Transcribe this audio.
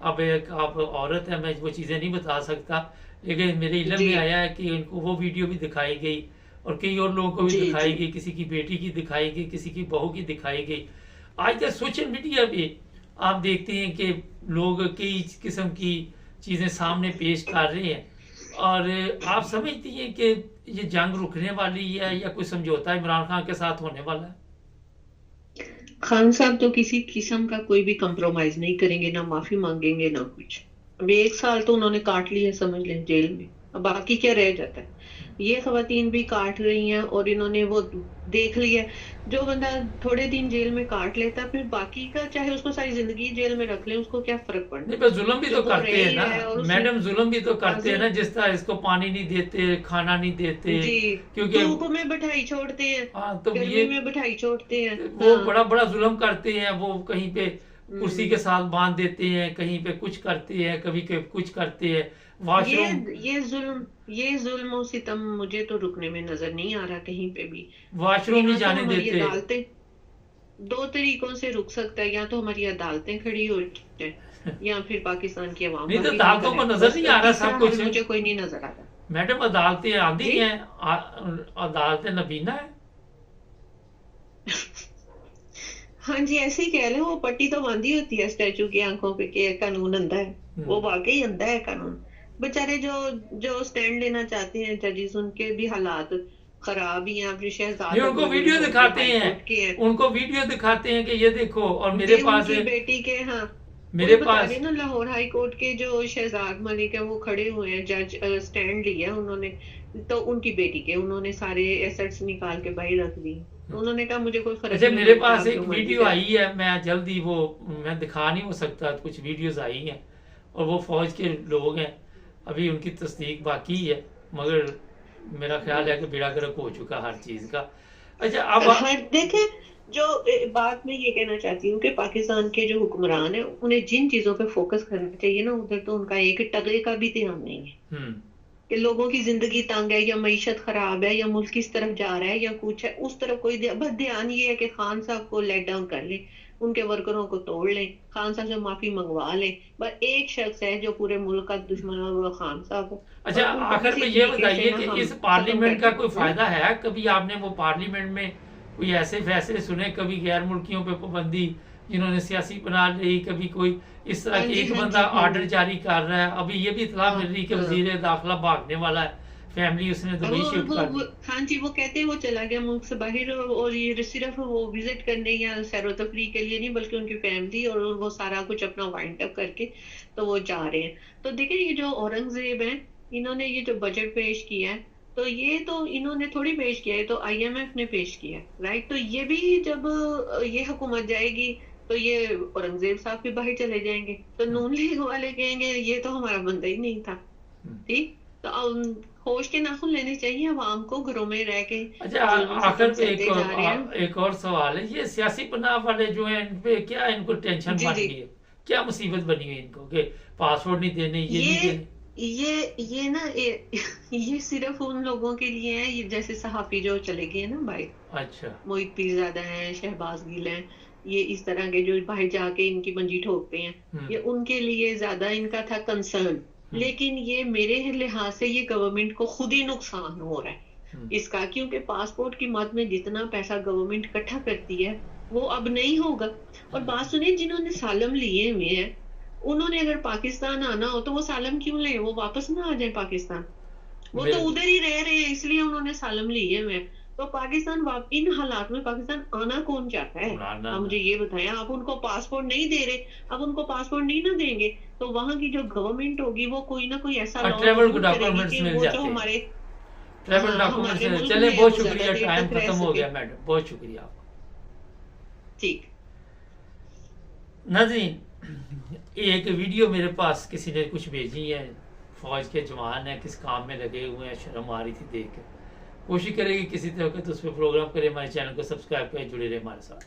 اب ایک آپ عورت ہے, میں وہ چیزیں نہیں بتا سکتا, لیکن میرے علم میں آیا ہے کہ ان کو وہ ویڈیو بھی دکھائی گئی اور کئی اور لوگوں کو بھی دکھائی گئی, کسی کی بیٹی کی دکھائی گئی, کسی کی بہو کی دکھائی گئی. آج کل سوشل میڈیا پہ آپ دیکھتے ہیں کہ لوگ کئی قسم کی چیزیں سامنے پیش کر رہے ہیں, اور آپ سمجھتی ہیں کہ یہ جنگ رکنے والی ہے یا کوئی سمجھوتا عمران خان کے ساتھ ہونے والا ہے؟ خان صاحب تو کسی قسم کا کوئی بھی کمپرومائز نہیں کریں گے, نہ معافی مانگیں گے نہ کچھ. ابھی 1 سال تو انہوں نے کاٹ لی ہے سمجھ لیں جیل میں, اب باقی کیا رہ جاتا ہے. یہ خواتین بھی کاٹ رہی ہیں اور انہوں نے وہ دیکھ لیا. جو بندہ تھوڑے دن جیل میں کاٹ لیتا ہے پھر باقی کا چاہے اس کو ساری زندگی جیل میں رکھ لیں, اس کو کیا فرق پڑنا. نہیں, ظلم بھی تو کرتے ہیں نا میڈم, ظلم بھی تو کرتے ہیں نا, جس طرح اس کو پانی نہیں دیتے, کھانا نہیں دیتے, کیونکہ دھوپ میں بٹھائی چھوڑتے ہیں, گرمی میں بٹھائی چھوڑتے ہیں, وہ بڑا ظلم کرتے ہیں. وہ کہیں پہ کرسی کے ساتھ باندھ دیتے ہیں, کہیں پہ کچھ کرتے ہیں, کبھی کچھ کرتے ہیں. یہ ظلم و ستم مجھے تو رکنے میں نظر نہیں آ رہا کہیں پہ بھی. واش روم نہیں جانے دیتے. عدالتیں 2 طریقوں سے رک سکتا ہے, یا تو ہماری عدالتیں کھڑی ہو جائیں یا پھر پاکستان کی عوام. نہیں تو عدالتوں کو نظر نہیں آ رہا سب کچھ, مجھے کوئی نہیں نظر آ رہا. میڈم عدالتیں آندھی ہیں, عدالتیں نبینا ہے. ہاں جی ایسے ہی کہہ لیں, وہ پٹی تو باندھی ہوتی ہے اسٹیچو کی آنکھوں پہ کہ قانون اندھا ہے, وہ واقعی اندھا ہے قانون. بےچارے جو سٹینڈ لینا چاہتے ہیں ججز, ان کے بھی حالات خراب ہی ہیں. پھر شہزاد ان کو ویڈیو دکھاتے ہیں, ان کو ویڈیو دکھاتے ہیں کہ یہ دیکھو. اور میرے پاس بیٹی کے, ہاں میرے پاس نا لاہور ہائی کورٹ کے جو شہزاد ملک ہے وہ کھڑے ہوئے ہیں, جج سٹینڈ لیا انہوں نے, تو ان کی بیٹی کے انہوں نے سارے ایسٹس نکال کے باہر رکھ دی. انہوں نے کہا مجھے کوئی فرق نہیں. میرے پاس ایک ویڈیو آئی ہے, میں جلدی وہ میں دکھا نہیں ہو سکتا, کچھ ویڈیوز آئی ہیں اور وہ فوج کے لوگ ہیں, ابھی ان کی تصدیق باقی ہے, مگر میرا خیال ہے کہ بیڑا گرک ہو چکا ہر چیز کا. اچھا اب دیکھیں, جو بات میں یہ کہنا چاہتی ہوں کہ پاکستان کے جو حکمران ہیں انہیں جن چیزوں پہ فوکس کرنا چاہیے نا, ادھر تو ان کا ایک ٹکے کا بھی دھیان نہیں ہے کہ لوگوں کی زندگی تنگ ہے یا معیشت خراب ہے یا ملک کس طرف جا رہا ہے یا کچھ ہے, اس طرف کوئی بس دھیان یہ ہے کہ خان صاحب کو لیٹ ڈاؤن کر لیں, ان کے ورکروں کو توڑ لیں, خان صاحب سے معافی منگوا لیں. بس ایک شخص ہے جو پورے ملک کا دشمن ہے, وہ خان صاحب. اچھا آخر میں یہ بتائیے کہ اس پارلیمنٹ کا کوئی فائدہ ہے؟ کبھی آپ نے وہ پارلیمنٹ میں کوئی ایسے فیصلے سنے, کبھی غیر ملکیوں پہ پابندی جنہوں نے سیاسی بنا لی, کبھی کوئی اس طرح کی ایک بندہ آرڈر جاری کر رہا ہے, ابھی یہ بھی اطلاع مل رہی کہ وزیر داخلہ بھاگنے والا ہے, فیملی اس نے دبئی شفٹ کر دی. ہاں جی, وہ کہتے ہیں وہ چلا گیا ملک سے باہر, اور یہ صرف وہ وزٹ کرنے یا سیر و تفریح کے لیے نہیں بلکہ ان کی فیملی اور وہ سارا کچھ اپنا وائنڈ اپ کر کے تو وہ جا رہے ہیں. تو دیکھیں یہ جو اورنگزیب ہیں, انہوں نے یہ جو بجٹ پیش کیا ہے تو یہ تو انہوں نے تھوڑی پیش کیا ہے, تو IMF نے پیش کیا رائٹ. تو یہ بھی جب یہ حکومت جائے گی تو یہ اورنگزیب صاحب بھی باہر چلے جائیں گے, تو نون لیگ والے کہیں گے یہ تو ہمارا بندہ ہی نہیں تھا. ٹھیک, تو ہوش کے ناخن لینے چاہیے عوام کو, گھروں میں رہ کے. اچھا آخر پہ ایک اور سوال ہے, یہ سیاسی پناہ والے جو ہیں ان پہ کیا ان کو ٹینشن بن گئی ہے, کیا مصیبت بنی ہوئی ان کو کہ پاسپورٹ نہیں دینے, یہ نہیں دینے؟ یہ نا یہ صرف ان لوگوں کے لیے ہے جیسے صحافی جو چلے گئے ہیں نا باہر. اچھا, محیط پیرزادہ ہیں, شہباز گل ہیں, یہ اس طرح کے جو باہر جا کے ان کی منجی ٹھوکتے ہیں, یہ ان کے لیے زیادہ ان کا تھا کنسرن. لیکن یہ میرے لحاظ سے یہ گورنمنٹ کو خود ہی نقصان ہو رہا ہے اس کا, کیونکہ پاسپورٹ کی مد میں جتنا پیسہ گورنمنٹ اکٹھا کرتی ہے وہ اب نہیں ہوگا. اور بات سنیں, جنہوں نے سالم لیے ہوئے ہیں انہوں نے اگر پاکستان آنا ہو تو وہ سالم کیوں لیں, وہ واپس نہ آ جائیں پاکستان, وہ تو ادھر ہی رہ رہے ہیں اس لیے انہوں نے سالم لیے ہوئے. تو پاکستان ان حالات میں پاکستان آنا کون چاہتا ہے؟ آپ مجھے یہ بتائیں, آپ ان کو پاسپورٹ نہیں دے رہے, اب ان کو پاسپورٹ نہیں نہ دیں گے تو وہاں کی جو گورنمنٹ ہوگی وہ کوئی نہ کوئی ایسا ٹریول ڈاکومنٹس مل جاتے ہیں, ہمارے ٹریول ڈاکومنٹس. چلیں بہت شکریہ, ٹائم ختم ہو گیا میڈم, بہت شکریہ آپ کا. ٹھیک ناظرین, ایک ویڈیو میرے پاس کسی نے کچھ بھیجی ہے, فوج کے جوان ہیں کس کام میں لگے ہوئے ہیں, شرم آ رہی تھی دیکھ کے. کوشش کرے گی کسی طرح کے تو اس پہ پروگرام کرے, ہمارے چینل کو سبسکرائب کریں, جڑے رہے ہمارے ساتھ.